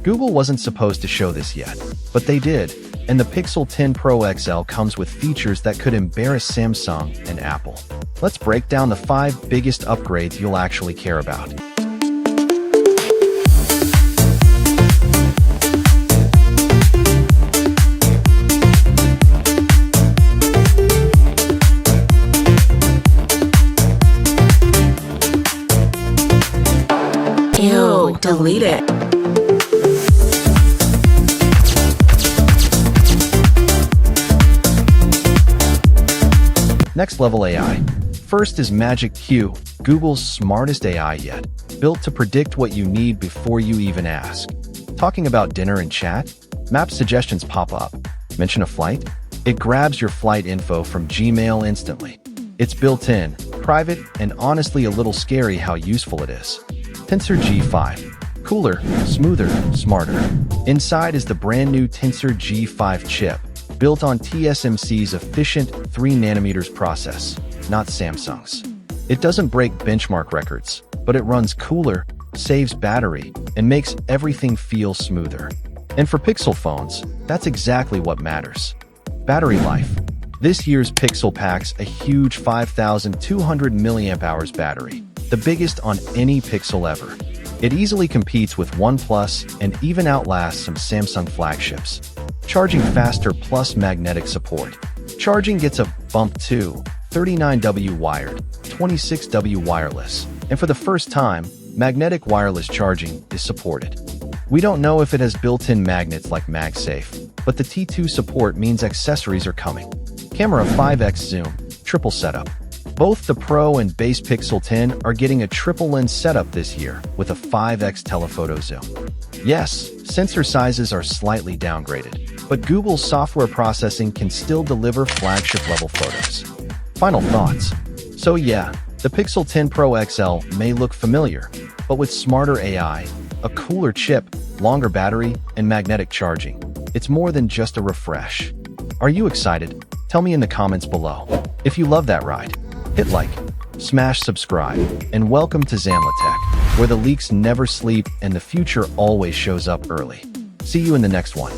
Google wasn't supposed to show this yet, but they did, and the Pixel 10 Pro XL comes with features that could embarrass Samsung and Apple. Let's break down the 5 biggest upgrades you'll actually care about. Ew, delete it. Next level AI. First is Magic Q, Google's smartest AI yet, built to predict what you need before you even ask. Talking about dinner and chat? Map suggestions pop up. Mention a flight? It grabs your flight info from Gmail instantly. It's built in, private, and honestly a little scary how useful it is. Tensor G5. Cooler, smoother, smarter. Inside is the brand new Tensor G5 chip, built on TSMC's efficient 3nm process, not Samsung's. It doesn't break benchmark records, but it runs cooler, saves battery, and makes everything feel smoother. And for Pixel phones, that's exactly what matters. Battery life. This year's Pixel packs a huge 5,200 mAh battery, the biggest on any Pixel ever. It easily competes with OnePlus and even outlasts some Samsung flagships. Charging faster plus magnetic support. Charging gets a bump too, 39W wired, 26W wireless, and for the first time, magnetic wireless charging is supported. We don't know if it has built-in magnets like MagSafe, but the T2 support means accessories are coming. Camera 5x zoom, triple setup. Both the Pro and base Pixel 10 are getting a triple lens setup this year with a 5x telephoto zoom. Yes, sensor sizes are slightly downgraded, but Google's software processing can still deliver flagship-level photos. Final thoughts. So yeah, the Pixel 10 Pro XL may look familiar, but with smarter AI, a cooler chip, longer battery, and magnetic charging, it's more than just a refresh. Are you excited? Tell me in the comments below. If you love that ride, hit like, smash subscribe, and welcome to ZanzluuTech, where the leaks never sleep and the future always shows up early. See you in the next one.